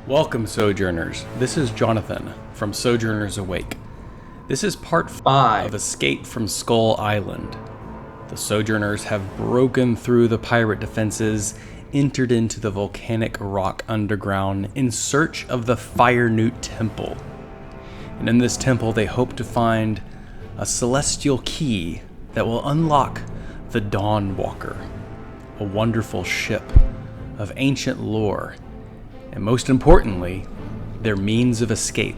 Welcome, Sojourners. This is Jonathan from Sojourners Awake. This is part 5 of Escape from Skull Island. The Sojourners have broken through the pirate defenses, entered into the volcanic rock underground in search of the FireNewt Temple. And in this temple, they hope to find a celestial key that will unlock the Dawn Walker, a wonderful ship of ancient lore, and most importantly, their means of escape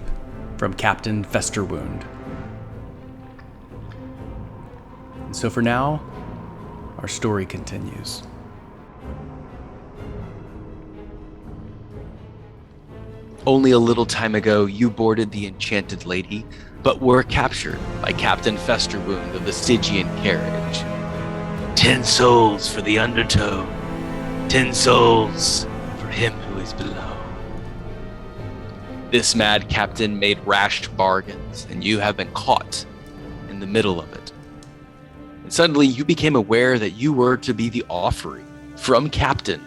from Captain Festerwound. And so for now, our story continues. Only a little time ago, you boarded the Enchanted Lady, but were captured by Captain Festerwound of the Stygian carriage. 10 souls for the undertow, 10 souls for him who is below. This mad captain made rash bargains, and you have been caught in the middle of it. And suddenly you became aware that you were to be the offering from Captain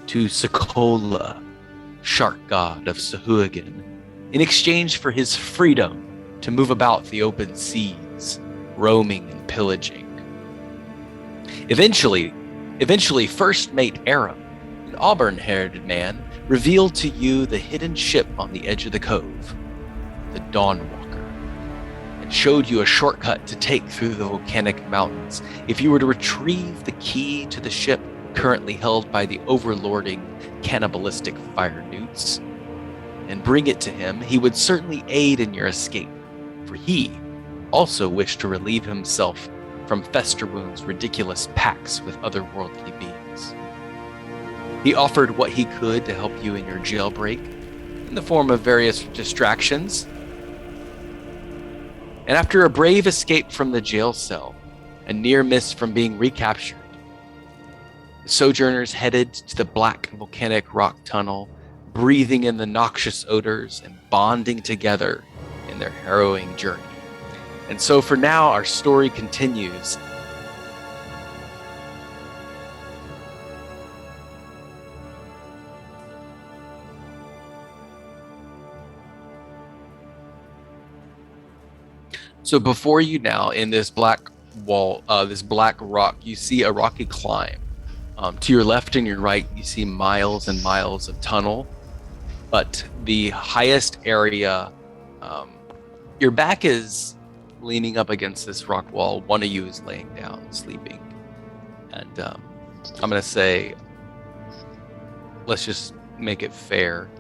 to Sokola, shark god of Sahuagin, in exchange for his freedom to move about the open seas, roaming and pillaging. Eventually, first mate Aram, an auburn-haired man, revealed to you the hidden ship on the edge of the cove, the Dawn Walker, and showed you a shortcut to take through the volcanic mountains if you were to retrieve the key to the ship currently held by the overlording cannibalistic FireNewts, and bring it to him. He would certainly aid in your escape, for he also wished to relieve himself from Festerwound's ridiculous pacts with otherworldly beings. He offered what he could to help you in your jailbreak, in the form of various distractions. And after a brave escape from the jail cell, a near miss from being recaptured, the Sojourners headed to the black volcanic rock tunnel, breathing in the noxious odors and bonding together in their harrowing journey. And so for now, our story continues. So before you now, in this black wall, this black rock, you see a rocky climb. To your left and your right, you see miles and miles of tunnel. But the highest area, your back is leaning up against this rock wall. One of you is laying down, sleeping. And I'm going to say, let's just make it fair.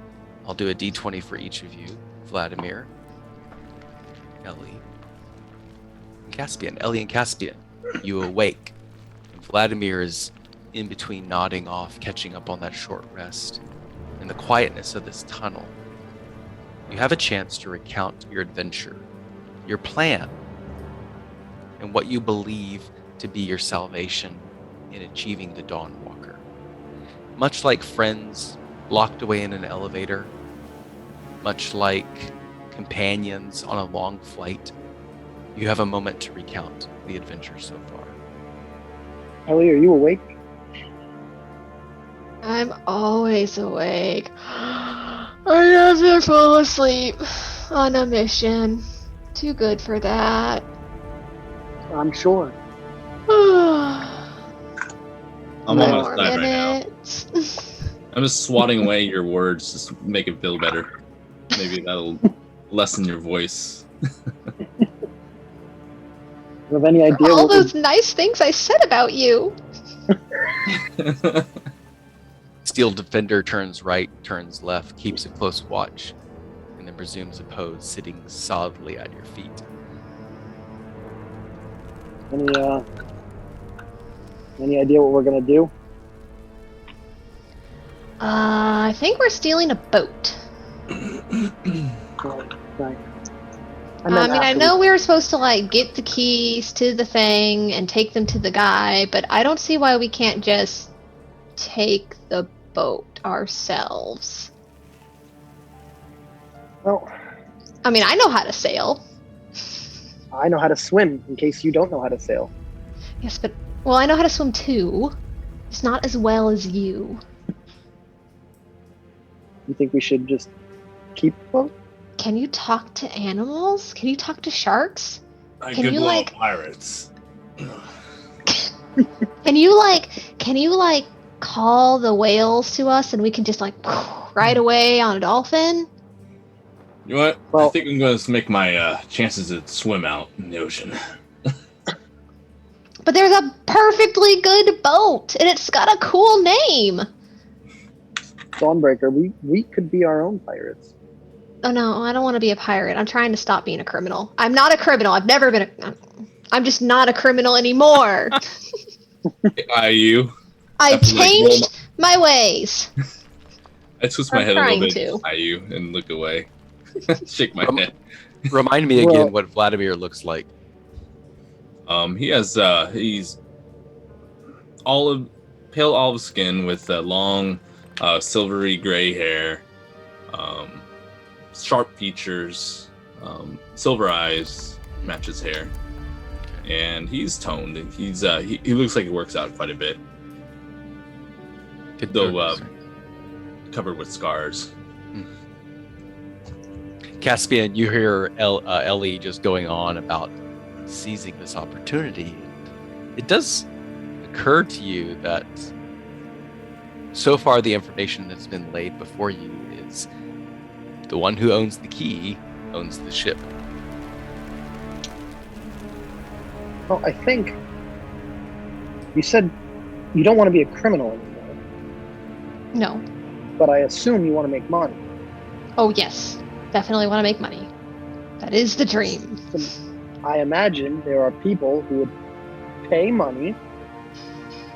I'll do a d20 for each of you. Vladimir, Ellie, and Caspian. Ellie and Caspian, you awake. And Vladimir is in between nodding off, catching up on that short rest. In the quietness of this tunnel, you have a chance to recount your adventure, your plan, and what you believe to be your salvation in achieving the Dawn Walker. Much like friends locked away in an elevator, much like companions on a long flight, you have a moment to recount the adventure so far. Ellie, are you awake? I'm always awake. I never fall asleep on a mission. Too good for that. I'm sure. I'm on my More side right now. minutes. I'm just swatting away your words just to make it feel better. Maybe that'll lessen your voice. Do you have any idea All what those nice things I said about you. Steel Defender turns right, turns left, keeps a close watch, and then resumes a pose, sitting solidly at your feet. any idea what we're gonna do? I think we're stealing a boat. Right. I know we were supposed to get the keys to the thing and take them to the guy, but I don't see why we can't just take the boat ourselves. Well, I mean, I know how to sail. I know how to swim, in case you don't know how to sail. Yes, but, well, I know how to swim too. It's not as well as you. You think we should just keep the boat? Can you talk to animals? Can you talk to sharks? I Can could you, blow like- up pirates. Can you call the whales to us and we can just right away on a dolphin? You know what? I Well- think I'm going to make my chances to swim out in the ocean. But there's a perfectly good boat and it's got a cool name. Dawnbreaker, we could be our own pirates. Oh no, I don't want to be a pirate. I'm trying to stop being a criminal. I'm not a criminal. I've never been I'm just not a criminal anymore. You? I Have to, like, roll changed my ways. I twist my I'm head a little trying bit, to. you, and look away. Shake my head. Remind me Well- again what Vladimir looks like. He's pale olive skin with long, silvery gray hair, sharp features, silver eyes, matches hair, and he's toned. He's he looks like he works out quite a bit, though covered with scars. Caspian, you hear Ellie just going on about seizing this opportunity. It does occur to you that so far the information that's been laid before you is the one who owns the key owns the ship. Well, I think you said you don't want to be a criminal anymore, No. but I assume you want to make money. Oh yes. Definitely want to make money. That is the dream. So I imagine there are people who would pay money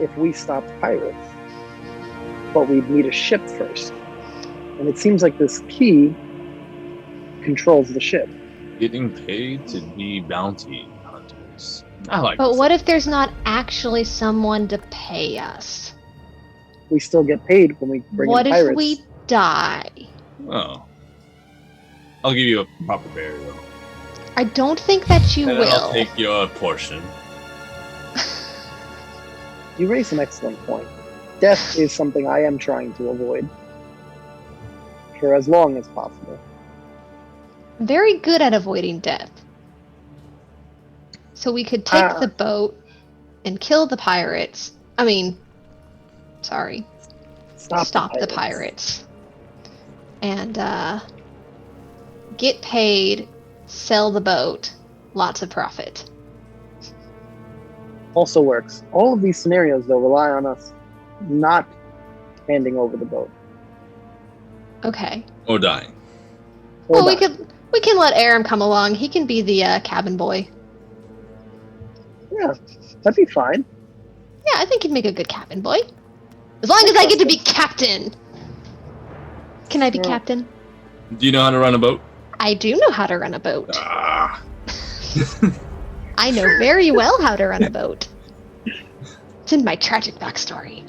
if we stopped pirates, but we'd need a ship first. And it seems like this key controls the ship. Getting paid to be bounty hunters. I like But this. what if there's not actually someone to pay us? We still get paid when we bring What in if pirates. we die? Oh. I'll give you a proper burial. I don't think that you And then I'll will. take your portion. You raise an excellent point. Death is something I am trying to avoid for as long as possible. Very good at avoiding death. So we could take Ah. the boat and kill the pirates. I mean, sorry. Stop the pirates. And get paid, sell the boat, lots of profit. Also works. All of these scenarios, though, rely on us not handing over the boat. Okay. Or dying. Or Well, we die. can let Aram come along. He can be the cabin boy. Yeah, that'd be fine. Yeah, I think he'd make a good cabin boy. As long as I get to be captain. Can I be Yeah. captain? Do you know how to run a boat? I do know how to run a boat. Ah. I know very well how to run a boat. It's in my tragic backstory.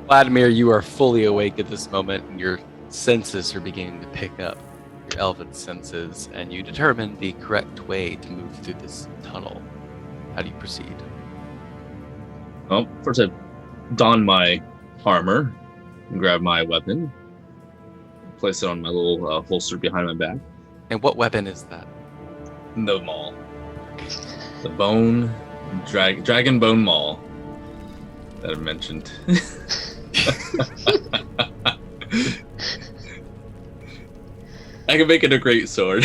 Vladimir, you are fully awake at this moment, and your senses are beginning to pick up, your elven senses, and you determine the correct way to move through this tunnel. How do you proceed? Well, first I don my armor and grab my weapon, place it on my little holster behind my back. And what weapon is that? The maul. The bone, dragon bone maul that I mentioned. I can make it a great sword.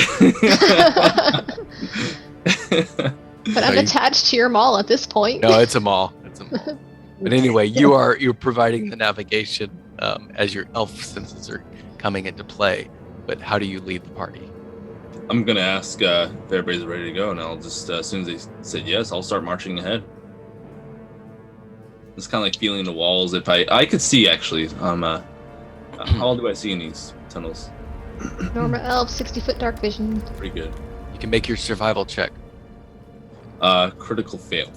But I'm you- attached to your maul at this point. No, it's a maul. It's a maul. But anyway, you're providing the navigation as your elf senses are coming into play. But how do you lead the party? I'm gonna ask if everybody's ready to go, and I'll just as soon as they said yes, I'll start marching ahead. It's kind of like feeling the walls. If I could see actually, how all do I see in these tunnels? Norma Elf, 60-foot dark vision. Pretty good. You can make your survival check. Critical fail.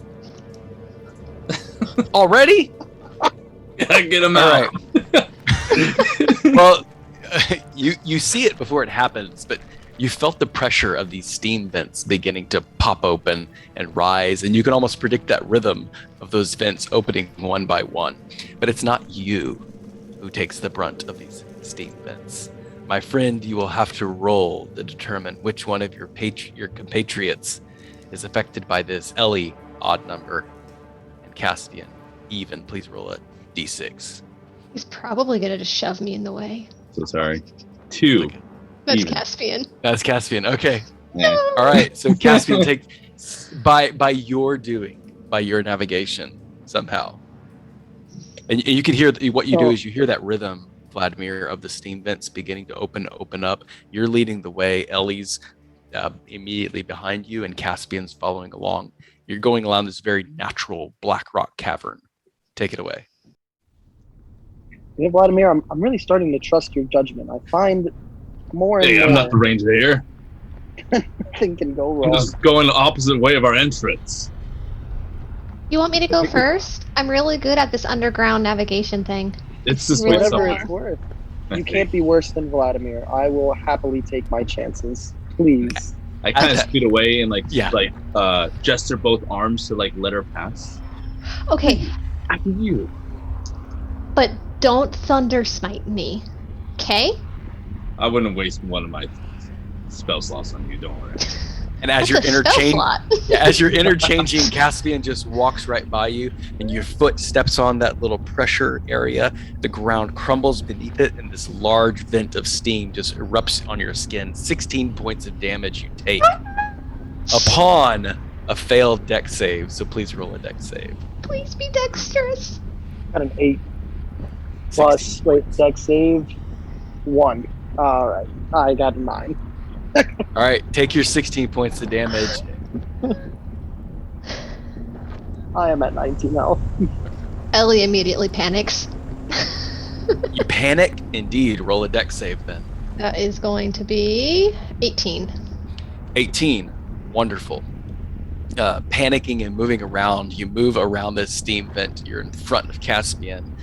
Already? Get them All out. right. Well, you see it before it happens, but you felt the pressure of these steam vents beginning to pop open and rise, and you can almost predict that rhythm of those vents opening one by one. But it's not you who takes the brunt of these steam vents. My friend, you will have to roll to determine which one of your compatriots is affected by this. Ellie, odd number, and Caspian, even. Please roll a d6. He's probably gonna just shove me in the way. So sorry. 2. That's Even. Caspian. That's Caspian. Okay. Yeah. All right. So Caspian takes by your doing, by your navigation somehow, and you can hear what you do is you hear that rhythm, Vladimir, of the steam vents beginning to open up. You're leading the way. Ellie's immediately behind you, and Caspian's following along. You're going around this very natural black rock cavern. Take it away. Yeah, Vladimir, I'm really starting to trust your judgment. I find more and Hey, more I'm not the ranger here. nothing can go I'm wrong. just going the opposite way of our entrance. You want me to go first? I'm really good at this underground navigation thing. It's this way Really? Whatever somewhere. it's worth. I You think. can't be worse than Vladimir. I will happily take my chances. Please. I kind of Okay. scoot away and Yeah. gesture both arms to let her pass. Okay, After you. but don't thunder smite me. Okay? I wouldn't waste one of my spell slots on you. Don't worry. And as That's you're a spell interchanging, slot. as you're interchanging, Caspian just walks right by you, and your foot steps on that little pressure area. The ground crumbles beneath it, and this large vent of steam just erupts on your skin. 16 points of damage you take upon a failed dex save. So please roll a dex save. Please be dexterous. Got an 8 plus 16. wait, dex save 1. All right, I got a 9. All right, take your 16 points of damage. I am at 19 health. Ellie immediately panics. You panic? Indeed. Roll a dex save then. That is going to be 18. 18. Wonderful. Panicking and moving around, you move around this steam vent. You're in front of Caspian.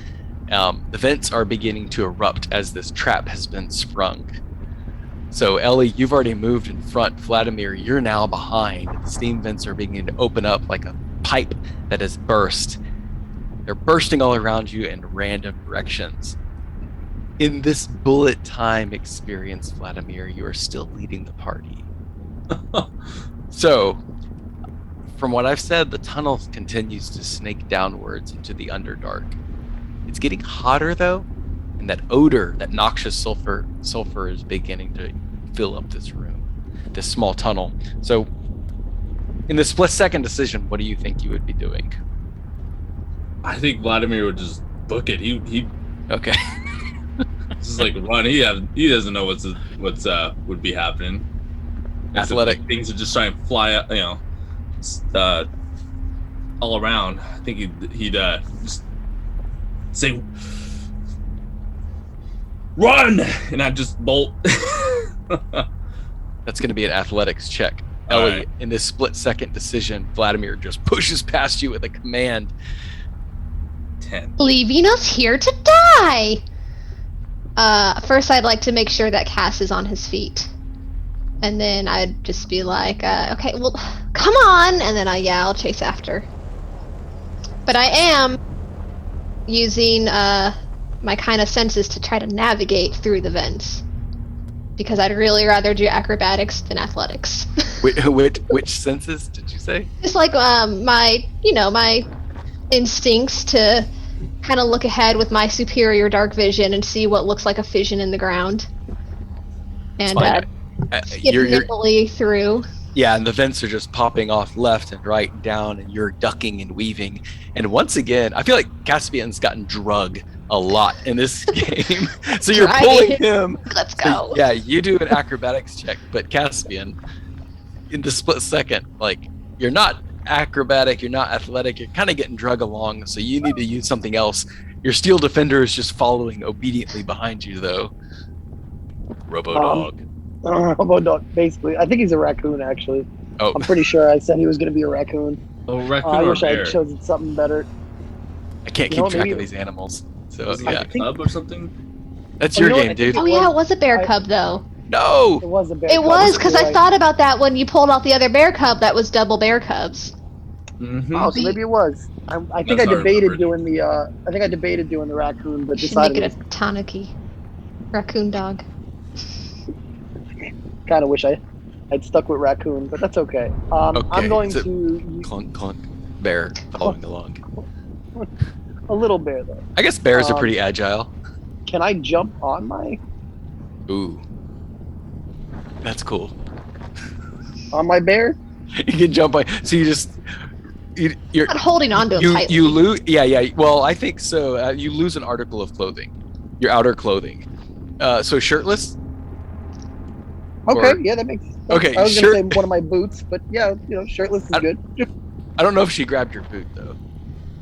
The vents are beginning to erupt as this trap has been sprung. So Ellie, you've already moved in front. Vladimir, you're now behind. The steam vents are beginning to open up like a pipe that has burst. They're bursting all around you in random directions. In this bullet time experience, Vladimir, you are still leading the party. So, from what I've said, the tunnel continues to snake downwards into the Underdark. It's getting hotter though, and that odor, that noxious sulfur is beginning to fill up this room, this small tunnel. So, in this split-second decision, what do you think you would be doing? I think Vladimir would just book it. He Okay. just like run. He doesn't know what's would be happening. And so, Athletic. like, things are just trying to fly up, all around. I think he'd just say, "Run!" and I'd just bolt. That's going to be an athletics check. All Ellie, right. in this split-second decision, Vladimir just pushes past you with a command. 10. Leaving us here to die! First I'd like to make sure that Cass is on his feet. And then I'd just be like, okay, well, come on! And then I'll chase after. But I am using my kind of senses to try to navigate through the vents. Because I'd really rather do acrobatics than athletics. Which senses did you say? Just like my instincts to kind of look ahead with my superior dark vision and see what looks like a fission in the ground. And Fine. skip You're- nimbly through. Yeah, and the vents are just popping off left and right and down, and you're ducking and weaving. And once again, I feel like Caspian's gotten drugged a lot in this game. So you're Right. pulling him. Let's So, go. yeah, you do an acrobatics check, but Caspian, in the split second, like, you're not acrobatic, you're not athletic, you're kind of getting drugged along, so you need to use something else. Your steel defender is just following obediently behind you, though. Robo-dog. Robo-dog, basically. I think he's a raccoon, actually. Oh, I'm pretty sure I said he was going to be a raccoon. Oh, raccoon I or wish I bear? had chosen something better. I can't You keep know, track maybe- of these animals. So, Was it yeah. like a cub or something? That's Oh, your you know what? game, I think dude. Oh it yeah, was- it was a bear I- cub though. No! It was a bear. It cub, was because you're I right. thought about that when you pulled out the other bear cub. That was double bear cubs. Mm-hmm. Oh, so maybe it was. I think I debated doing the. I think I debated doing the raccoon, but Should decided make it a Tanuki. Raccoon dog. kind of wish I'd stuck with raccoon, but that's okay. I'm Okay, going so to clunk, clunk, bear following along. a little bear though. I guess bears are pretty agile. Can I jump on my Ooh, that's cool. bear? You can jump on. So you just you're Not holding on to him tightly. you lose. Yeah. Well, I think so. You lose an article of clothing, your outer clothing. So shirtless. Okay, Or- yeah, that makes. Okay, I was gonna say one of my boots, but yeah, shirtless is good. I don't know if she grabbed your boot though.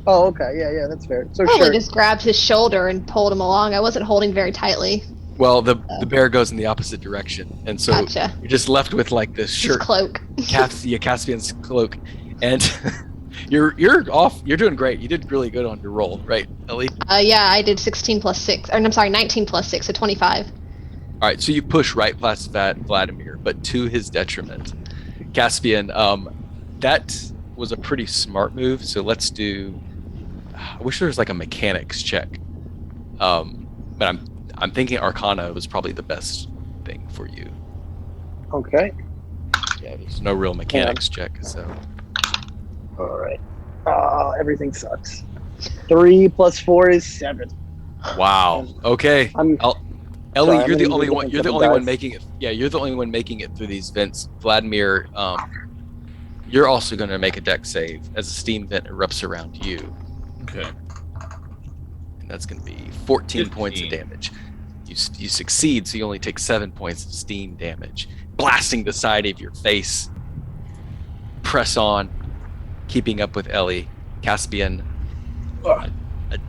Oh, okay, yeah, that's fair. So Probably shirt. just grabbed his shoulder and pulled him along. I wasn't holding very tightly. Well, the bear goes in the opposite direction, and so Gotcha. you're just left with like this His shirt, cloak. Caspian's cloak, and you're off. You're doing great. You did really good on your roll, right, Ellie? Yeah, I did 16 plus 6. Or, I'm sorry, 19 plus 6, so 25. All right, so you push right past Vladimir, but to his detriment. Caspian, that was a pretty smart move. So let's do. I wish there was like a mechanics check, but I'm thinking Arcana was probably the best thing for you. Okay. Yeah, there's no real mechanics check, so. All right. Everything sucks. 3 plus 4 is 7. Wow. Okay. Ellie, sorry, you're the I'm only gonna one. use You're the different only one dice. making it. Yeah, you're the only one making it through these vents. Vladimir, you're also going to make a deck save as a steam vent erupts around you, Okay. and that's going to be 14 points of 15. damage. You succeed, so you only take 7 points of steam damage, blasting the side of your face. Press on, keeping up with Ellie. Caspian, a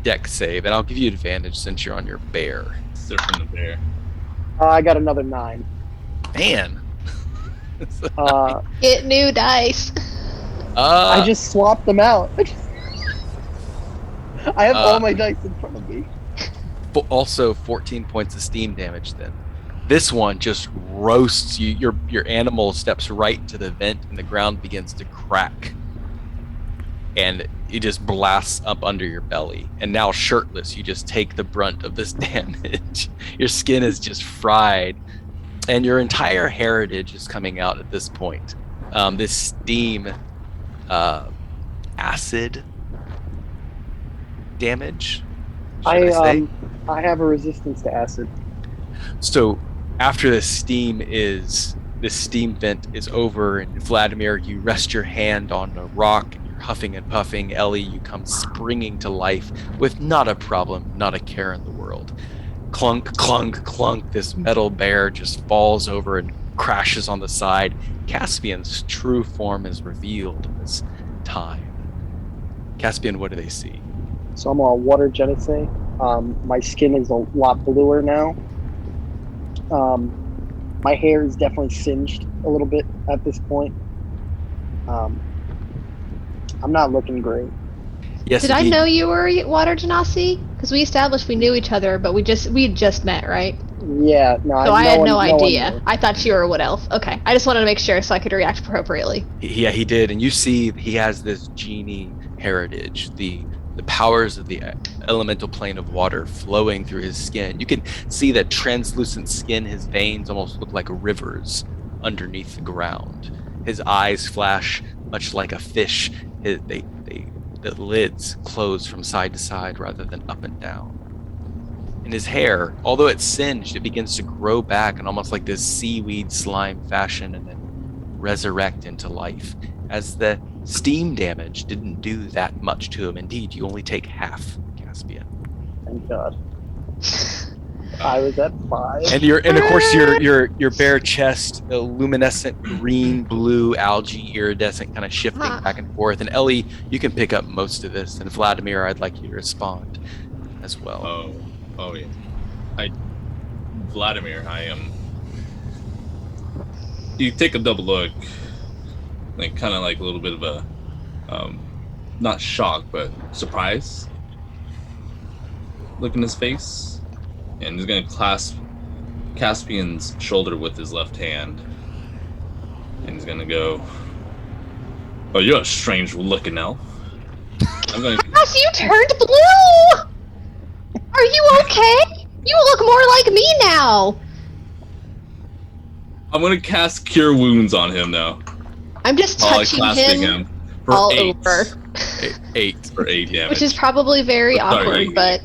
deck save, and I'll give you advantage since you're on your bear. Surfing the bear. I got another 9. Man. Get new dice. I just swapped them out. I have all my dice in front of me. Also 14 points of steam damage then. This one just roasts you. Your animal steps right into the vent and the ground begins to crack. And it just blasts up under your belly. And now shirtless, you just take the brunt of this damage. Your skin is just fried. And your entire heritage is coming out at this point. This steam acid damage. Should I say? I have a resistance to acid. So after this steam vent is over, and Vladimir, you rest your hand on a rock, and you're huffing and puffing. Ellie, you come springing to life with not a problem, not a care in the world. Clunk, clunk, clunk. This metal bear just falls over and crashes on the side. Caspian's true form is revealed in this time. Caspian, what do they see? So I'm on water genesee. My skin is a lot bluer now. My hair is definitely singed a little bit at this point. I'm not looking great. Yes. Did I know you were Water Genasi? Because we established we knew each other, but we had just met, right? Yeah, no. So I had no one idea. knew. I thought you were a Wood Elf. Okay, I just wanted to make sure so I could react appropriately. Yeah, he did. And you see he has this genie heritage, the powers of the elemental plane of water flowing through his skin. You can see that translucent skin, his veins almost look like rivers underneath the ground. His eyes flash much like a fish. The lids close from side to side rather than up and down. And his hair, although it's singed, it begins to grow back in almost like this seaweed slime fashion and then resurrect into life. As the steam damage didn't do that much to him. Indeed, you only take half, Caspian. Thank God. I was at 5. And of course your bare chest, the luminescent green, blue, algae, iridescent, kind of shifting back and forth. And Ellie, you can pick up most of this. And Vladimir, I'd like you to respond as well. Oh yeah. Vladimir, I am. You take a double look, like kind of like a little bit of a, not shock but surprise look in his face, and he's gonna clasp Caspian's shoulder with his left hand, and he's gonna go, Oh, you're a strange looking elf. I'm going. Cass, you turned blue! Are you okay? You look more like me now! I'm gonna cast Cure Wounds on him now. I'm just While touching clasping him for all 8. over. 8. For 8 damage. Which is probably very Sorry, awkward, 8. but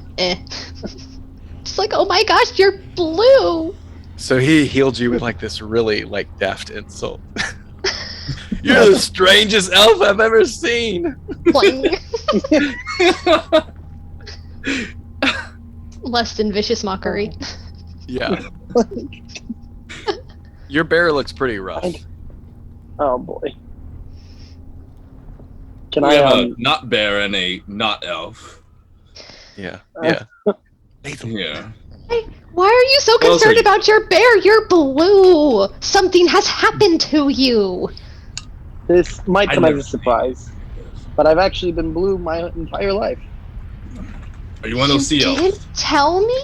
Just like, oh my gosh, you're blue! So he healed you with like this really like deft insult. You're the strangest elf I've ever seen. Pling. Less than vicious mockery. Yeah. Your bear looks pretty rough. Oh boy. Can we I have a not bear and a not elf. Yeah. Yeah. Yeah. Hey, why are you so Well, concerned so- about your bear? You're blue! Something has happened to you! This might I come as never- a surprise, but I've actually been blue my entire life. Are you one of those sea elves? didn't tell me?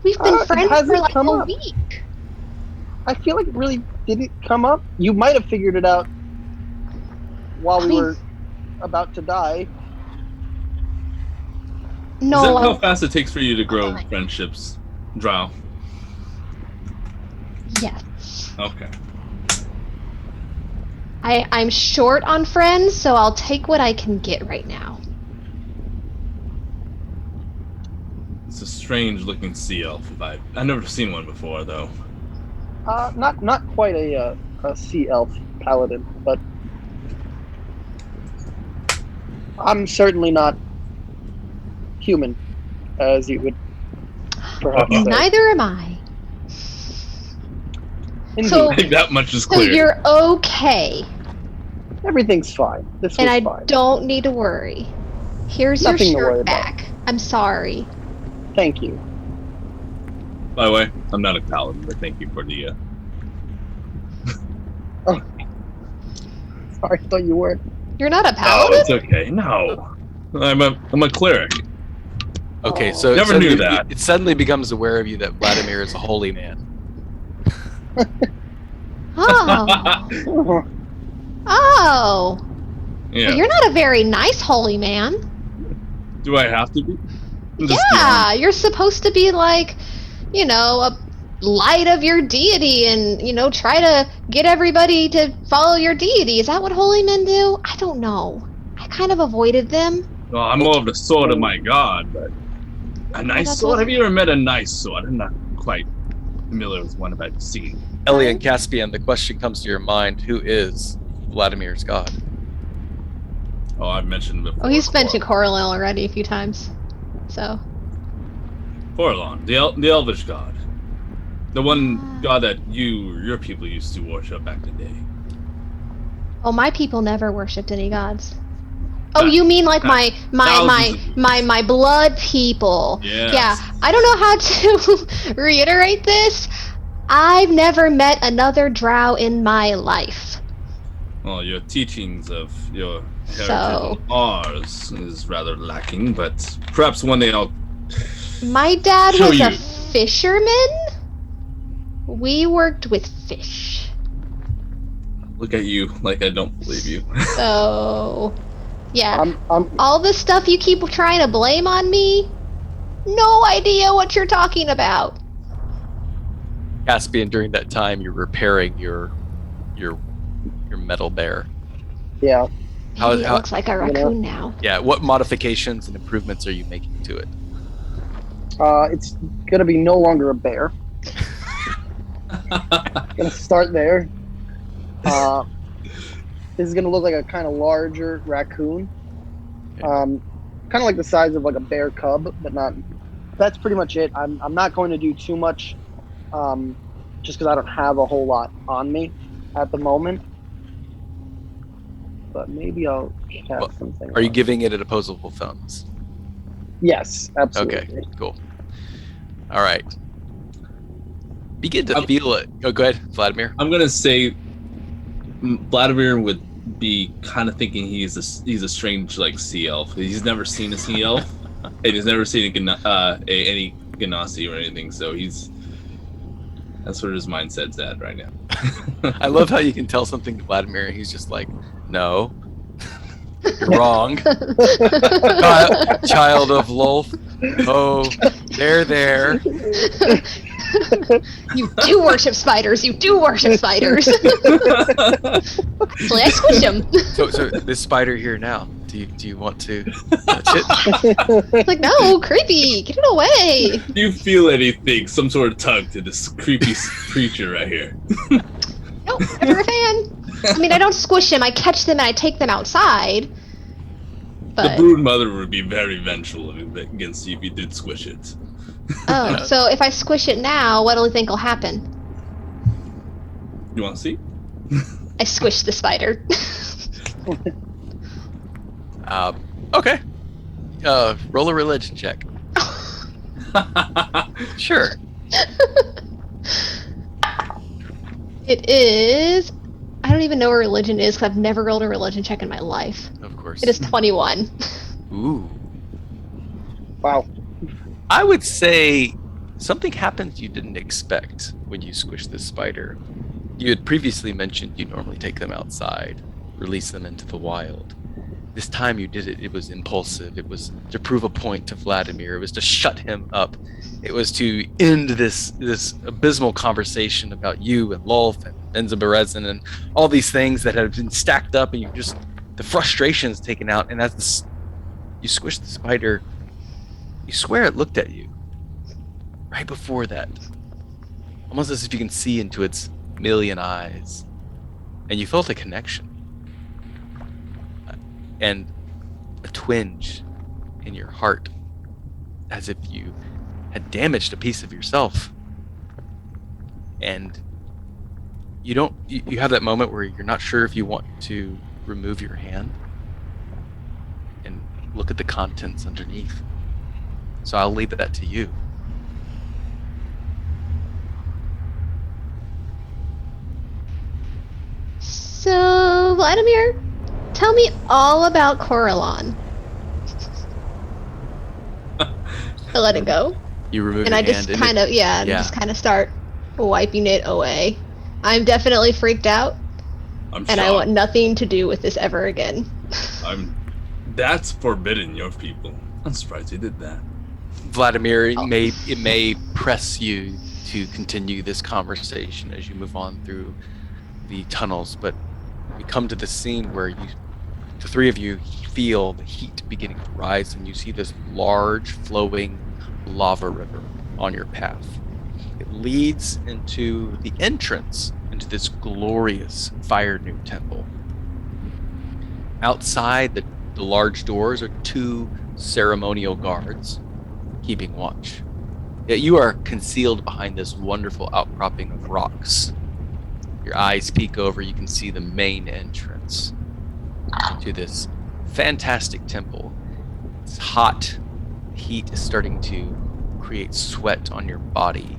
We've been It friends hasn't for like come a up. week. I feel like it really didn't come up. You might have figured it out while we were about to die. Is No, that how fast it takes for you to grow friendships, Drow? yes. Okay. I'm short on friends, so I'll take what I can get right now. It's a strange looking sea elf. I've never seen one before though. Not quite a sea elf paladin, but I'm certainly not human, as you would perhaps say. Neither am I. Indeed. So- I think that much is So clear. you're okay, Everything's fine. This and was I fine. don't need to worry. Here's Nothing to your worry shirt about. back. I'm sorry. Thank you. By the way, I'm not a paladin, but thank you for the. Sorry, I thought you were. You're not a Oh, paladin? it's okay. No, I'm a cleeric. Okay, so Never so knew it- that. It suddenly becomes aware of you that Vladimir is a holy man. Oh. Oh. Yeah. Well, you're not a very nice holy man. Do I have to be? I'm just Yeah, you're supposed to be like, you know, a light of your deity and, you know, try to get everybody to follow your deity. Is that what holy men do? I don't know. I kind of avoided them. Well, I'm more of the sword of my god, but a nice that's sword? what- Have you ever met a nice sword? I'm not quite familiar with one I've seen. Ellie and Caspian, the question comes to your mind: who is Vladimir's god? Oh, I've mentioned before. Oh, he's mentioned Coralil already a few times. So, Coralon, the Elvish god. The one god that your people used to worship back in the day. oh, my people never worshipped any gods. Oh, That- you mean like that- thousands of my blood people? Yes. Yeah, I don't know how to reiterate this. I've never met another drow in my life. Well, your teachings of your heritage So- of ours is rather lacking, but perhaps one day I'll. My dad Show was a you. fisherman. We worked with fish. Look at you like I don't believe you. So, yeah. I'm All the stuff you keep trying to blame on me, no idea what you're talking about. Caspian, during that time, you're repairing your metal bear. yeah. How- Maybe it how- looks like a You know? raccoon now. Yeah, what modifications and improvements are you making to it? It's gonna be no longer a bear. Gonna start there. This is gonna look like a kind of larger raccoon. Kind of like the size of like a bear cub, but not. That's pretty much it. I'm not going to do too much, just because I don't have a whole lot on me at the moment. But maybe I'll cast Well, something. Are you on. giving it opposable thumbs? Yes, absolutely. Okay, cool. All right. Begin to I'm- feel it. Oh, go ahead, Vladimir. I'm gonna say Vladimir would be kind of thinking he's a strange like sea elf. He's never seen a sea elf, and he's never seen any Ganassi or anything. So that's where his mindset's at right now. I love how you can tell something to Vladimir and he's just like, No. You're wrong. Child of Lolth. Oh, there. You do worship spiders. You do worship spiders. Actually, I squish them. So this spider here now. Do you want to touch it? Like, no, creepy. Get it away. Do you feel anything? Some sort of tug to this creepy creature right here? Nope, never a fan. I mean, I don't squish them. I catch them and I take them outside. But... The brood mother would be very vengeful against you if you did squish it. Oh, so if I squish it now, what do you think will happen? You want to see? I squish the spider. Okay. Roll a religion check. Sure. It is... I don't even know what religion is because I've never rolled a religion check in my life. Of course. It is 21. Ooh. Wow. I would say something happened you didn't expect when you squished this spider. You had previously mentioned you normally take them outside, release them into the wild. This time you did it, it was impulsive. It was to prove a point to Vladimir. It was to shut him up. It was to end this abysmal conversation about you and Lolth and Benzaberezin and all these things that had been stacked up, and the frustration's taken out. And as you squish the spider, you swear it looked at you right before that, almost as if you can see into its million eyes, and you felt a connection and a twinge in your heart, as if you had damaged a piece of yourself. And you have that moment where you're not sure if you want to remove your hand and look at the contents underneath. So I'll leave that to you. So, Vladimir, tell me all about Coralon. I let it go. You remove and your I hand just and kind of, just kind of start wiping it away. I'm definitely freaked out, and I want nothing to do with this ever again. That's forbidden, your people. I'm surprised you did that. Vladimir, it may press you to continue this conversation as you move on through the tunnels, but we come to the scene where the three of you feel the heat beginning to rise, and you see this large flowing lava river on your path. It leads into the entrance into this glorious FireNewt Temple. Outside the large doors are two ceremonial guards keeping watch. Yet you are concealed behind this wonderful outcropping of rocks. Your eyes peek over, you can see the main entrance to this fantastic temple. It's hot. Heat is starting to create sweat on your body,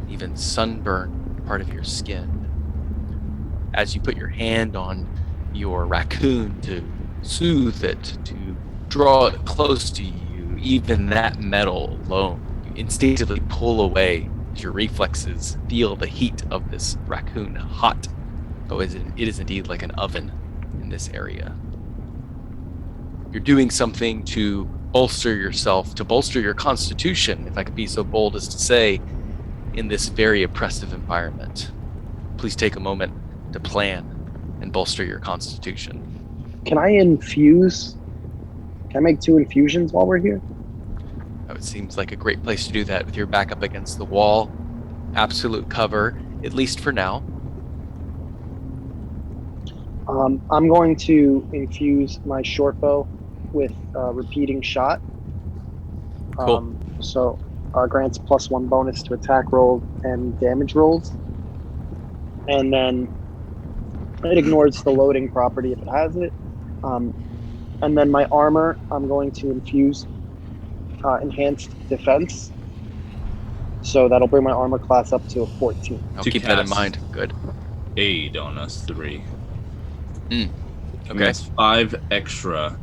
even sunburn part of your skin. As you put your hand on your raccoon to soothe it, to draw it close to you, even that metal alone, you instinctively pull away as your reflexes feel the heat of this raccoon hot. Oh, it is indeed like an oven in this area. You're doing something to bolster yourself, to bolster your constitution, if I could be so bold as to say, in this very oppressive environment. Please take a moment to plan and bolster your constitution. Can I infuse? Can I make 2 infusions while we're here? It seems like a great place to do that with your back up against the wall. Absolute cover, at least for now. I'm going to infuse my short bow with repeating shot. Cool. So grants +1 bonus to attack rolls and damage rolls. And then it ignores the loading property if it has it. And then my armor, I'm going to infuse enhanced defense. So that'll bring my armor class up to a 14. I'll keep that in mind. Good. Aid on us 3. Okay. That's 5 extra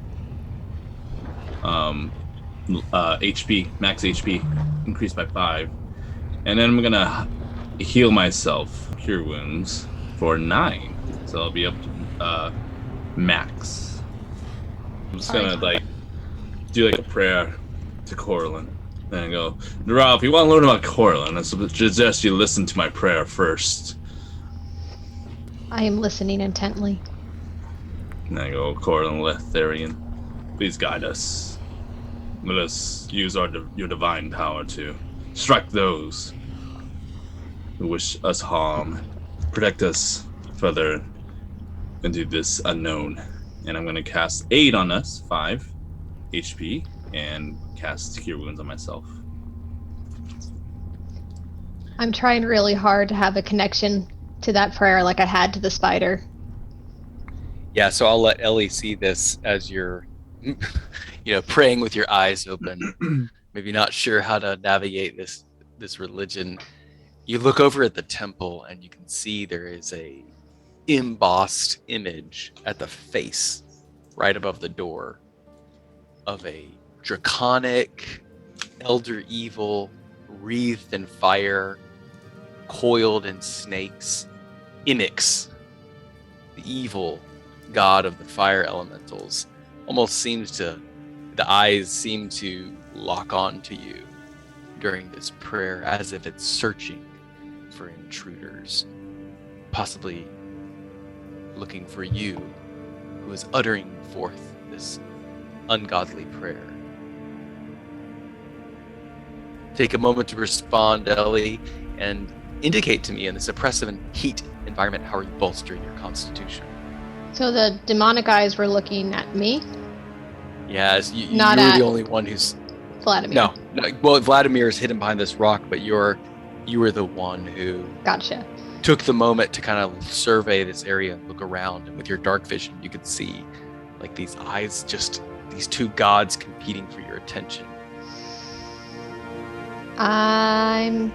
HP, max HP, increased by 5. And then I'm gonna heal myself, cure wounds, for 9. So I'll be up to max. I'm just gonna do a prayer to Corlin and go, Neral, if you want to learn about Corlin, I suggest you listen to my prayer first. I am listening intently. And I go, Corlin Letharian, please guide us. Let us use your divine power to strike those who wish us harm, protect us further into this unknown. And I'm going to cast Aid on us, 5 HP, and cast Cure Wounds on myself. I'm trying really hard to have a connection to that prayer like I had to the spider. Yeah, so I'll let Ellie see this as you're, praying with your eyes open, maybe not sure how to navigate this religion. You look over at the temple and you can see there is a embossed image at the face, right above the door, of a draconic elder evil, wreathed in fire, coiled in snakes, Inix, the evil god of the fire elementals. The eyes seem to lock on to you during this prayer as if it's searching for intruders, possibly looking for you, who is uttering forth this ungodly prayer. Take a moment to respond, Ellie, and indicate to me in this oppressive and heat environment how are you bolstering your constitution. So the demonic eyes were looking at me? Yeah, you're the only one who's... Vladimir. No. Well, Vladimir is hidden behind this rock, but you were the one who... Gotcha. Took the moment to kind of survey this area and look around, and with your dark vision you could see like these eyes, just these two gods competing for your attention. I'm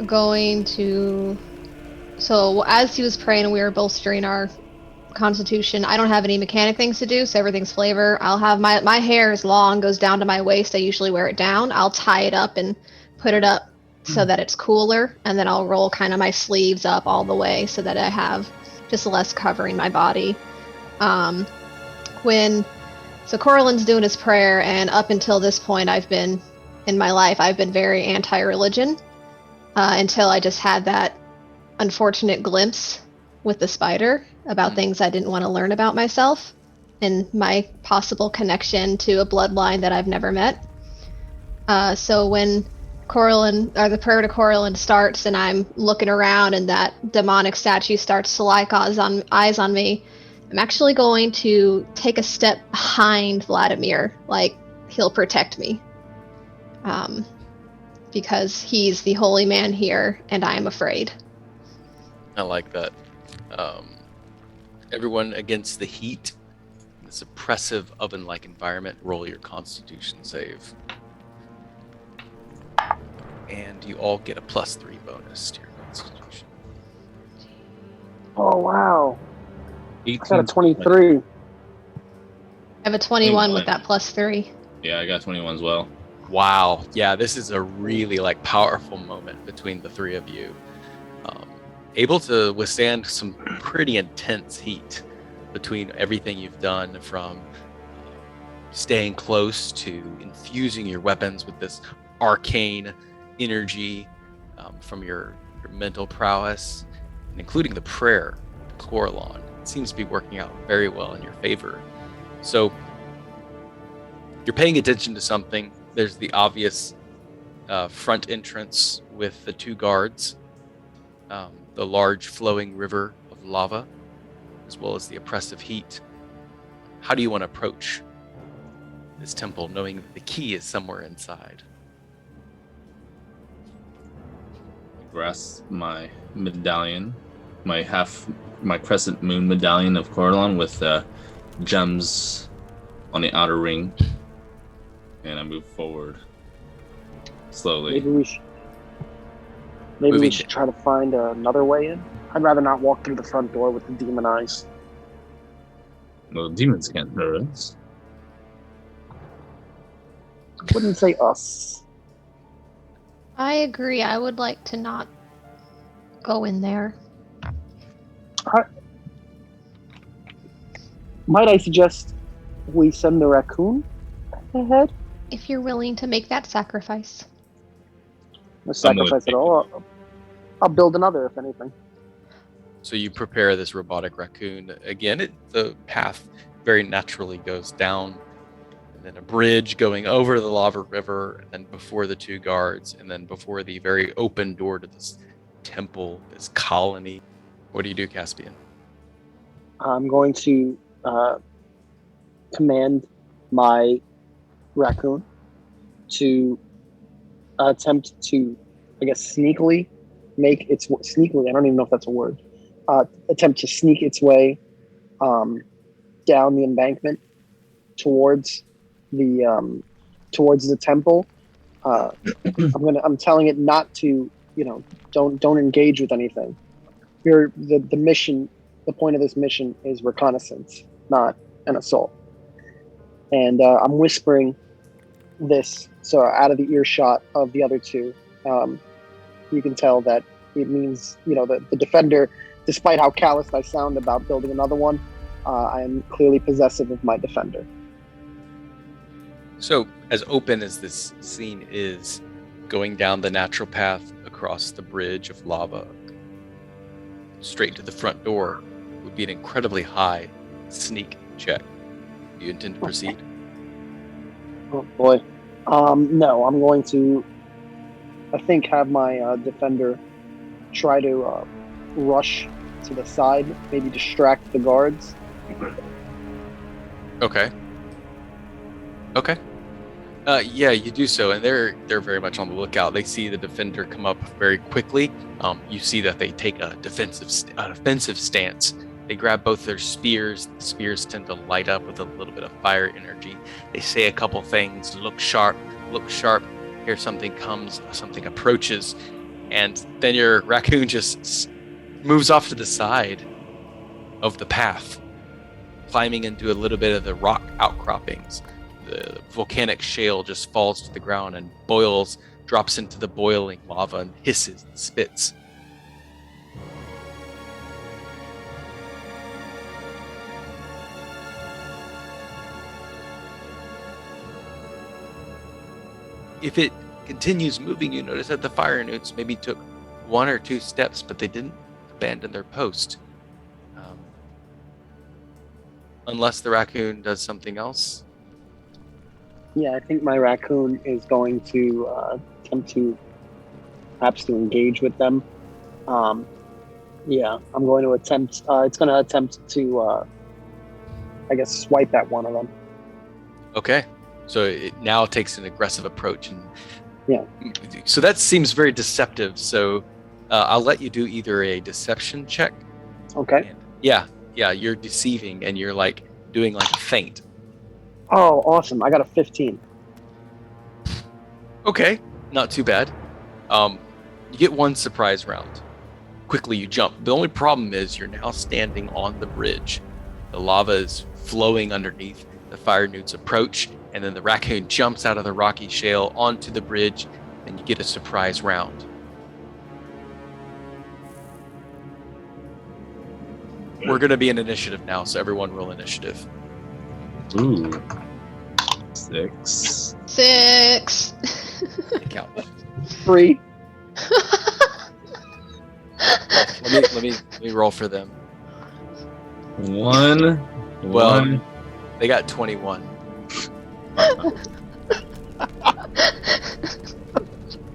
going to... So as he was praying, we were bolstering our constitution. I don't have any mechanic things to do, so everything's flavor. I'll have my hair is long, goes down to my waist. I usually wear it down. I'll tie it up and put it up so that it's cooler, and then I'll roll kind of my sleeves up all the way so that I have just less covering my body. So Corlin's doing his prayer, and up until this point I've been very anti-religion until I just had that unfortunate glimpse with the spider about things I didn't want to learn about myself and my possible connection to a bloodline that I've never met. So when the prayer to Corlin starts and I'm looking around and that demonic statue starts to lock eyes on me, I'm actually going to take a step behind Vladimir, like he'll protect me. Because he's the holy man here and I am afraid. I like that. Everyone against the heat, this oppressive oven-like environment, roll your constitution save. And you all get a +3 bonus to your constitution. Oh, wow. 18, I got a 23. I have a 21 with that +3. Yeah, I got 21 as well. Wow. Yeah, this is a really powerful moment between the three of you. Able to withstand some pretty intense heat between everything you've done, from staying close to infusing your weapons with this arcane energy from your mental prowess, and including the prayer to Corlon. It seems to be working out very well in your favor. So you're paying attention to something. There's the obvious front entrance with the two guards, the large flowing river of lava, as well as the oppressive heat. How do you want to approach this temple, knowing that the key is somewhere inside? Grasp my medallion, my crescent moon medallion of Corlon with gems on the outer ring, and I move forward slowly. Maybe we should try to find another way in. I'd rather not walk through the front door with the demon eyes. Well, demons can't hurt us. Wouldn't say us. I agree. I would like to not go in there. Might I suggest we send the raccoon ahead? If you're willing to make that sacrifice. No sacrifice at all. I'll build another, if anything. So you prepare this robotic raccoon. Again, the path very naturally goes down, and then a bridge going over the lava river, and then before the two guards, and then before the very open door to this temple, this colony. What do you do, Caspian? I'm going to command my raccoon to attempt to, I guess, sneakily make its sneakily. I don't even know if that's a word. Attempt to sneak its way down the embankment towards the temple. I'm telling it not to, don't engage with anything. Here, the mission, the point of this mission is reconnaissance, not an assault. And I'm whispering this, so out of the earshot of the other two, you can tell that it means, the defender, despite how calloused I sound about building another one, I am clearly possessive of my defender. So, as open as this scene is, going down the natural path across the bridge of lava, straight to the front door, would be an incredibly high sneak check. Do you intend to proceed? Oh boy. No, I'm going to, I think, have my defender try to rush to the side, maybe distract the guards. Okay. Yeah, you do so, and they're very much on the lookout. They see the defender come up very quickly. You see that they take a defensive stance. They grab both their spears. The spears tend to light up with a little bit of fire energy. They say a couple things, look sharp, here something comes, something approaches, and then your raccoon just moves off to the side of the path, climbing into a little bit of the rock outcroppings. The volcanic shale just falls to the ground and drops into the boiling lava and hisses and spits. If it continues moving, you notice that the FireNewts maybe took 1 or 2 steps, but they didn't abandon their post. Unless the raccoon does something else. Yeah, I think my raccoon is going to attempt to perhaps to engage with them. Yeah, I'm going to attempt. It's going to attempt to, I guess, swipe at one of them. Okay, so it now takes an aggressive approach, and yeah. So that seems very deceptive. So I'll let you do either a deception check. Okay. Yeah, you're deceiving, and you're like doing like a feint. Oh, awesome! I got a 15. Okay, not too bad. You get 1 surprise round. Quickly you jump. The only problem is you're now standing on the bridge. The lava is flowing underneath. The FireNewts approach, and then the raccoon jumps out of the rocky shale onto the bridge, and you get a surprise round. We're going to be in initiative now, so everyone roll initiative. Ooh. 6. 6. Count. 3. Let me roll for them. 1. Well, they got 21.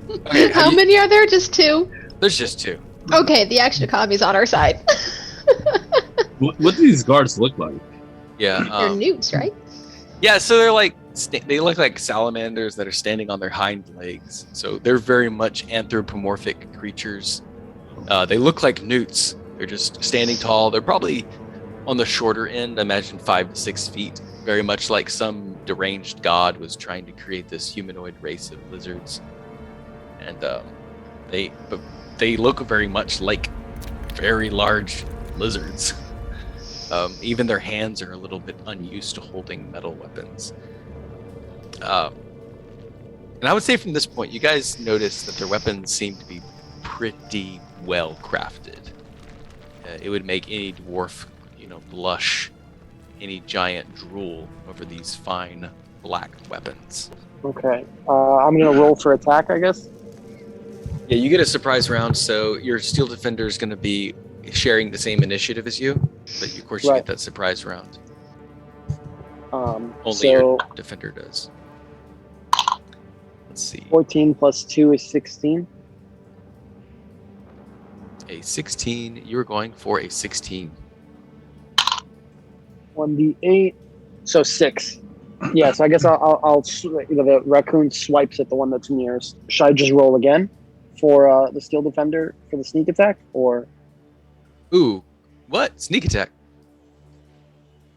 Okay, How many are there? Just 2? There's just 2. Okay, the extra commie's on our side. What do these guards look like? Yeah. They're newts, right? Yeah, so they're like they look like salamanders that are standing on their hind legs. So they're very much anthropomorphic creatures. They look like newts. They're just standing tall. They're probably on the shorter end. Imagine 5 to 6 feet. Very much like some deranged god was trying to create this humanoid race of lizards. And they look very much like very large lizards. Even their hands are a little bit unused to holding metal weapons. And I would say from this point, you guys notice that their weapons seem to be pretty well crafted. It would make any dwarf, blush any giant drool over these fine black weapons. Okay. I'm gonna roll for attack, I guess. Yeah, you get a surprise round, so your Steel Defender is going to be sharing the same initiative as you, but of course you get that surprise round. Only your Defender does. Let's see. 14 plus 2 is 16. A 16. You're going for a 16. 1d8. So 6. Yeah, so I guess I'll the raccoon swipes at the one that's nearest. Should I just roll again for the Steel Defender for the sneak attack, or? Ooh, what? Sneak attack?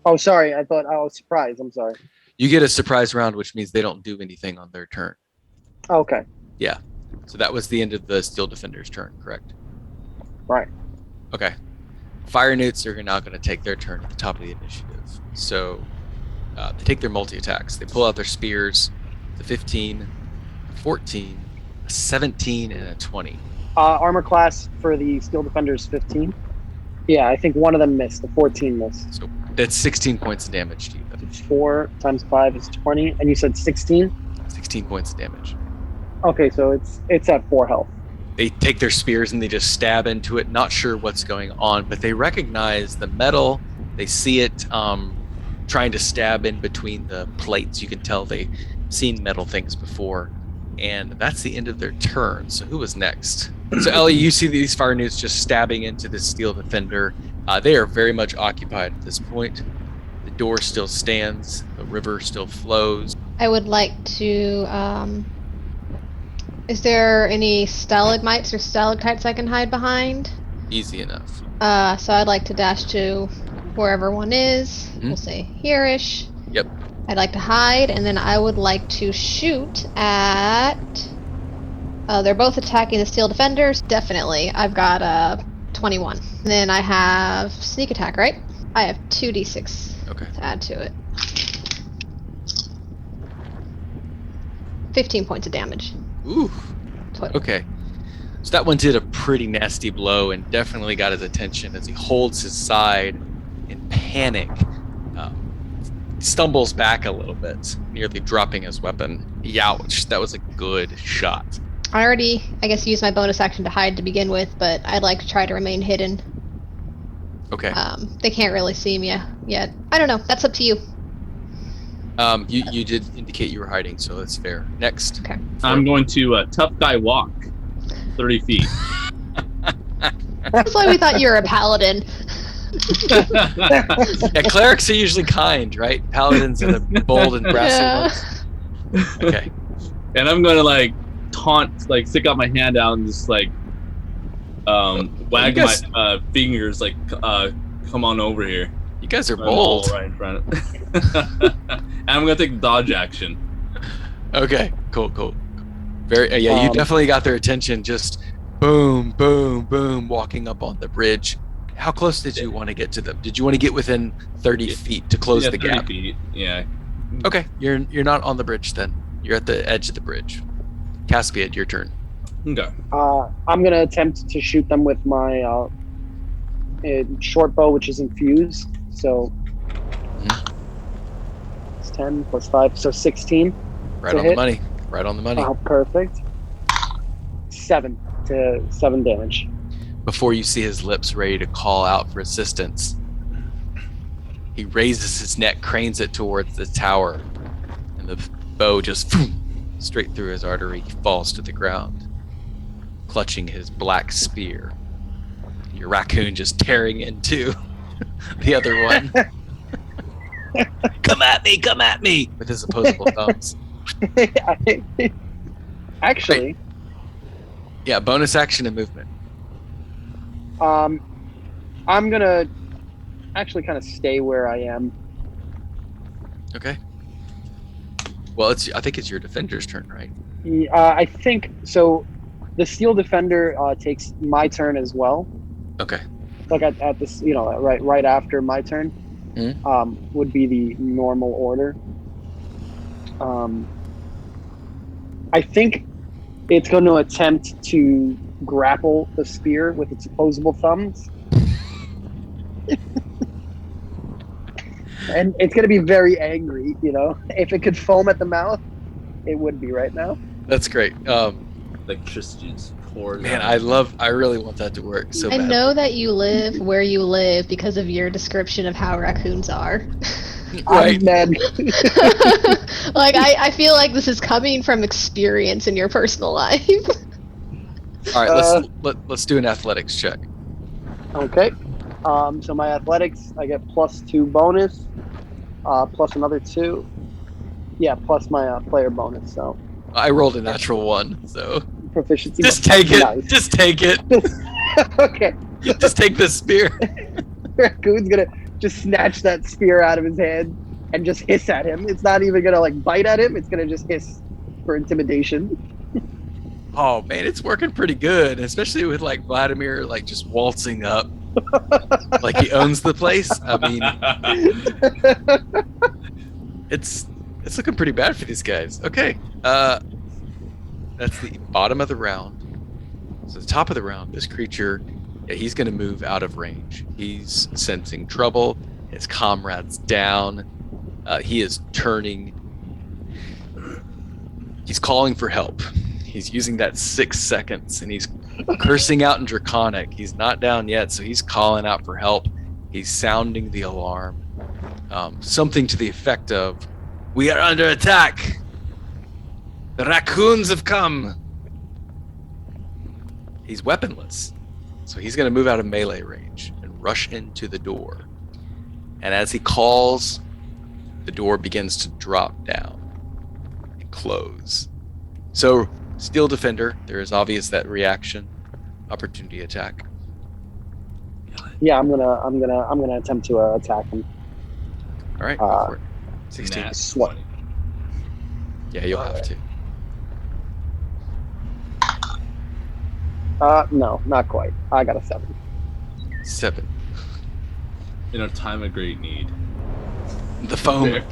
Oh, sorry. I thought I was surprised. I'm sorry. You get a surprise round, which means they don't do anything on their turn. Okay. Yeah. So that was the end of the Steel Defender's turn, correct? Right. Okay. FireNewts are now going to take their turn at the top of the initiative. So they take their multi-attacks. They pull out their spears. The 15, 14, a 17, and a 20. Armor class for the Steel Defender is 15. Yeah, I think one of them missed. The 14 missed. So that's 16 points of damage to you. 4 times 5 is 20, and you said 16? 16 points of damage. Okay, so it's at 4 health. They take their spears and they just stab into it, not sure what's going on, but they recognize the metal. They see it trying to stab in between the plates. You can tell they've seen metal things before. And that's the end of their turn. So who was next? So Ellie, you see these FireNewts just stabbing into the Steel Defender. They are very much occupied at this point. The door still stands. The river still flows. I would like to, is there any stalagmites or stalactites I can hide behind? Easy enough. So I'd like to dash to wherever one is. Mm-hmm. We'll say here-ish. Yep. I'd like to hide, and then I would like to shoot at... they're both attacking the Steel Defenders. Definitely. I've got 21. And then I have sneak attack, right? I have 2d6 to add to it. 15 points of damage. Ooh. Total. Okay. So that one did a pretty nasty blow and definitely got his attention as he holds his side in panic. Stumbles back a little bit, nearly dropping his weapon. Youch, that was a good shot. I already, I guess, used my bonus action to hide to begin with, but I'd like to try to remain hidden. Okay. They can't really see me yet. I don't know. That's up to you. You did indicate you were hiding, so that's fair. Next. Okay. I'm going to tough guy walk 30 feet. That's why we thought you were a paladin. Yeah, clerics are usually kind, right? Paladins are the bold and brassy ones. Okay. And I'm going to taunt, stick out my hand out and just wag my fingers come on over here. You guys are bold. Right in front. And I'm going to take the dodge action. Okay, cool. Very you definitely got their attention. Just boom, boom, boom, walking up on the bridge. How close did you want to get to them? Did you want to get within 30 feet to close the gap? 30 feet, yeah. Okay, you're not on the bridge then. You're at the edge of the bridge. Caspian, your turn. Okay. I'm gonna attempt to shoot them with my short bow, which is infused. So it's 10 plus 5, so 16. Right on the money. Right on the money. Oh, perfect. 7 damage. Before you see his lips ready to call out for assistance, he raises his neck, cranes it towards the tower, and the bow just straight through his artery. He falls to the ground, clutching his black spear. Your raccoon just tearing into the other one. Come at me! With his opposable thumbs. Actually... Wait. Yeah, bonus action and movement. I'm gonna actually kind of stay where I am. Okay. Well, I think it's your defender's turn, right? I think so. The Steel Defender takes my turn as well. Okay. At this, right after my turn, would be the normal order. I think it's going to attempt to grapple the spear with its opposable thumbs. And it's going to be very angry, you know? If it could foam at the mouth, it would be right now. That's great. Electricity just pours Man, out. I really want that to work so I bad. know that you live where you live because of your description of how raccoons are. Right. I'm mad. Like, I feel like this is coming from experience in your personal life. All right, let's do an athletics check. Okay. So my athletics, I get +2 bonus, plus another 2. Yeah, plus my player bonus. So I rolled a natural 1, so proficiency. just take it. Nice. Just take it. Okay. Just take the spear. Raccoon's gonna just snatch that spear out of his hand and just hiss at him. It's not even gonna like bite at him. It's gonna just hiss for intimidation. Oh man, it's working pretty good, especially with like Vladimir like just waltzing up, like he owns the place. I mean, it's looking pretty bad for these guys. Okay, that's the bottom of the round. So the top of the round, this creature, yeah, he's going to move out of range. He's sensing trouble. His comrades down. He is turning. He's calling for help. He's using that 6 seconds, and he's cursing out in Draconic. He's not down yet, so he's calling out for help. He's sounding the alarm. Something to the effect of, "We are under attack. The raccoons have come." He's weaponless, so he's going to move out of melee range and rush into the door. And as he calls, the door begins to drop down and close. So, Steel Defender, there is obvious that reaction, opportunity attack. Yeah, I'm gonna attempt to attack him. All right, go for it. 16. Nat Swat. 20. Yeah, you'll have to. No, not quite. I got a 7. 7. In a time of great need. The foam. There.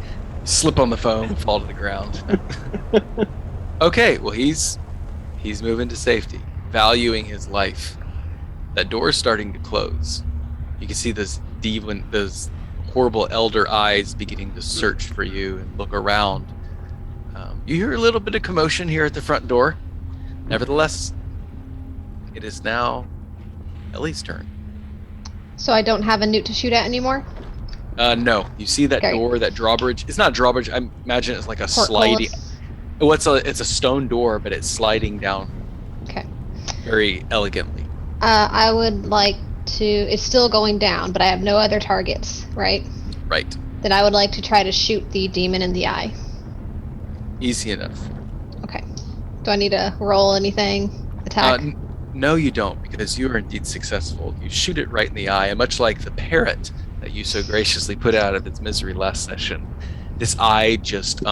Slip on the foam, fall to the ground. Okay, well he's moving to safety, valuing his life. That door is starting to close. You can see those horrible elder eyes beginning to search for you and look around. You hear a little bit of commotion here at the front door. Nevertheless, it is now Ellie's turn. So I don't have a newt to shoot at anymore? No, you see that Okay. door, that drawbridge. It's not a drawbridge. I imagine it's like a sliding. Portcullis? Well, it's a stone door, but it's sliding down Okay. very elegantly. I would like to... It's still going down, but I have no other targets, right? Right. Then I would like to try to shoot the demon in the eye. Easy enough. Okay. Do I need to roll anything? Attack? No, you don't, because you are indeed successful. You shoot it right in the eye, and much like the parrot that you so graciously put out of its misery last session, this eye just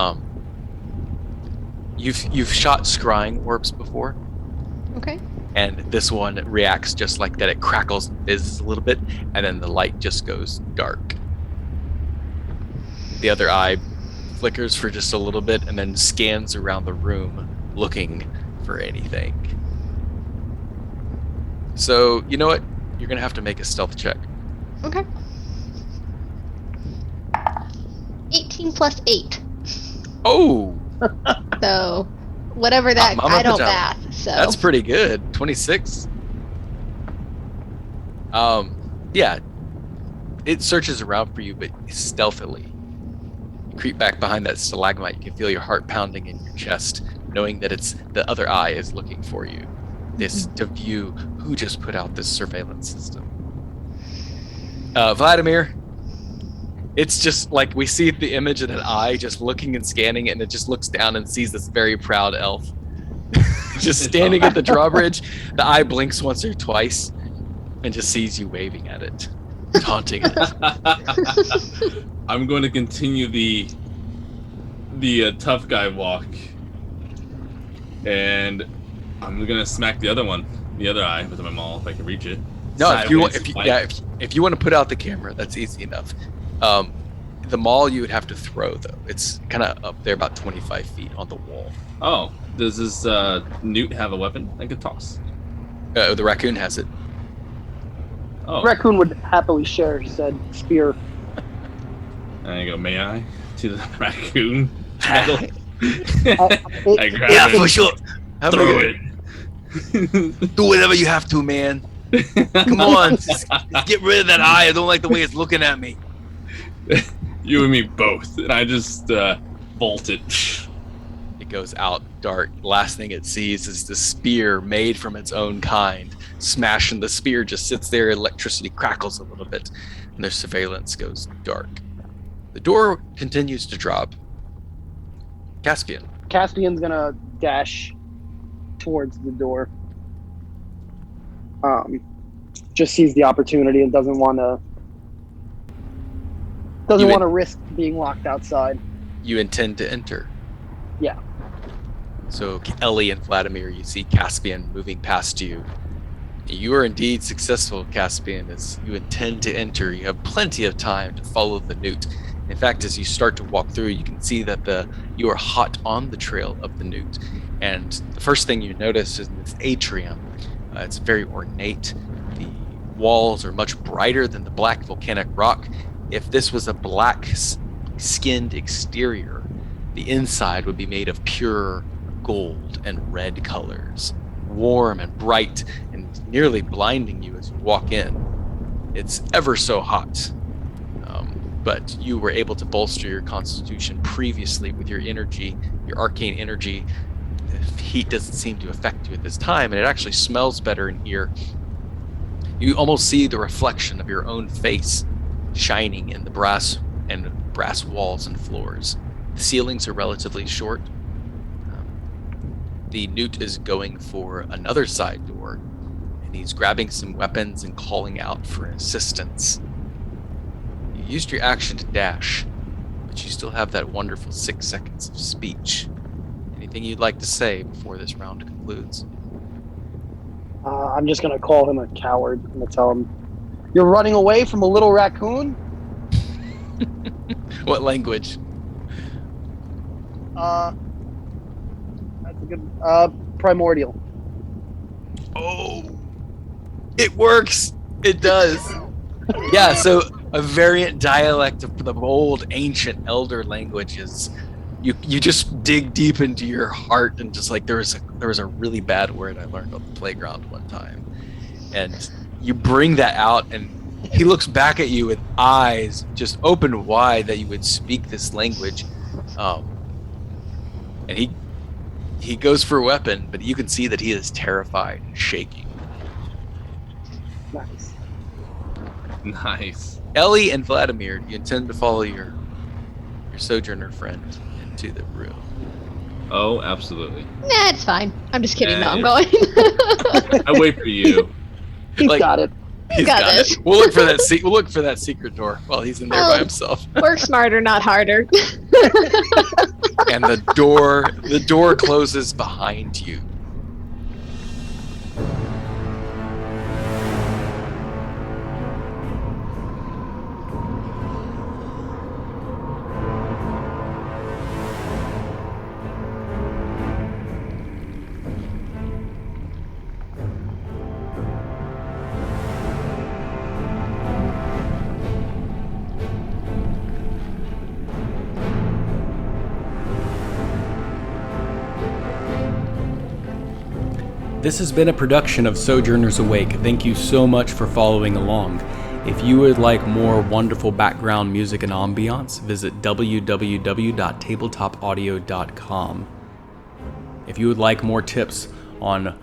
You've shot scrying orbs before, Okay. and this one reacts just like that. It crackles and fizzes a little bit, and then the light just goes dark. The other eye flickers for just a little bit and then scans around the room looking for anything. So, you know what? You're going to have to make a stealth check. Okay. 18 plus 8. Oh, So, whatever that... Mama I don't Pajama. math, so... that's pretty good. 26. Yeah. It searches around for you, but stealthily. You creep back behind that stalagmite. You can feel your heart pounding in your chest, knowing that it's the other eye is looking for you. This to view who just put out this surveillance system. Vladimir, it's just like we see the image of an eye just looking and scanning, and it just looks down and sees this very proud elf just standing at the drawbridge. The eye blinks once or twice and just sees you waving at it, taunting it. I'm going to continue the tough guy walk, and I'm gonna smack the other eye with my maul if I can reach it. No, if you want, Sideways, if you want to put out the camera, that's easy enough. The maul you would have to throw though. It's kind of up there, about 25 feet on the wall. Oh, does this newt have a weapon I could toss? The raccoon has it. Oh, Raccoon would happily share said spear. And I go, may I? To the raccoon. Yeah, I grab it. for sure. Throw it. Do whatever you have to, man. Come on, just get rid of that eye. I don't like the way it's looking at me. You and me both. And I just bolt it. It goes out dark. Last thing it sees is the spear made from its own kind. Smashing the spear just sits there. Electricity crackles a little bit, and their surveillance goes dark. The door continues to drop. Caspian. Caspian's gonna dash towards the door. Just sees the opportunity and doesn't want to risk being locked outside. You intend to enter. Yeah. So Ellie and Vladimir, you see Caspian moving past you. You are indeed successful, Caspian, as you intend to enter. You have plenty of time to follow the newt. In fact, as you start to walk through, you can see that you are hot on the trail of the newt. And the first thing you notice is this atrium. It's very ornate. The walls are much brighter than the black volcanic rock. If this was a black-skinned exterior, the inside would be made of pure gold and red colors, warm and bright and nearly blinding you as you walk in. It's ever so hot, but you were able to bolster your constitution previously with your energy, your arcane energy. The heat doesn't seem to affect you at this time, and it actually smells better in here. You almost see the reflection of your own face shining in the brass walls and floors. The ceilings are relatively short. The newt is going for another side door, and he's grabbing some weapons and calling out for assistance. You used your action to dash, but you still have that wonderful 6 seconds of speech. Anything you'd like to say before this round concludes? I'm just gonna call him a coward. I'm gonna tell him, "You're running away from a little raccoon." What language? That's a good primordial. Oh, it works. It does. Yeah, so a variant dialect of the old ancient elder languages. You just dig deep into your heart, and just like there was a really bad word I learned on the playground one time, and you bring that out, and he looks back at you with eyes just open wide that you would speak this language, and he goes for a weapon, but you can see that he is terrified and shaking. Nice. Nice. Ellie and Vladimir, do you intend to follow your sojourner friend into the room? Oh, absolutely. Nah, it's fine. I'm just kidding. No, I'm going. I wait for you. He's got it. He's got got this. it. We'll look for that. We'll look for that secret door while he's in there by himself. Work smarter, not harder. And the door closes behind you. This has been a production of Sojourners Awake. Thank you so much for following along. If you would like more wonderful background music and ambiance, visit www.tabletopaudio.com. If you would like more tips on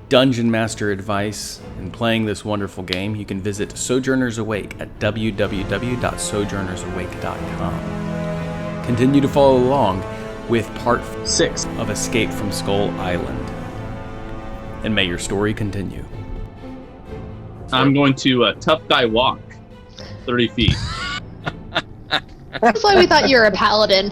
Dungeon Master advice and playing this wonderful game, you can visit Sojourners Awake at www.sojournersawake.com. Continue to follow along with Part 6 of Escape from Skull Island. And may your story continue. I'm going to tough guy walk 30 feet. That's why we thought you were a paladin.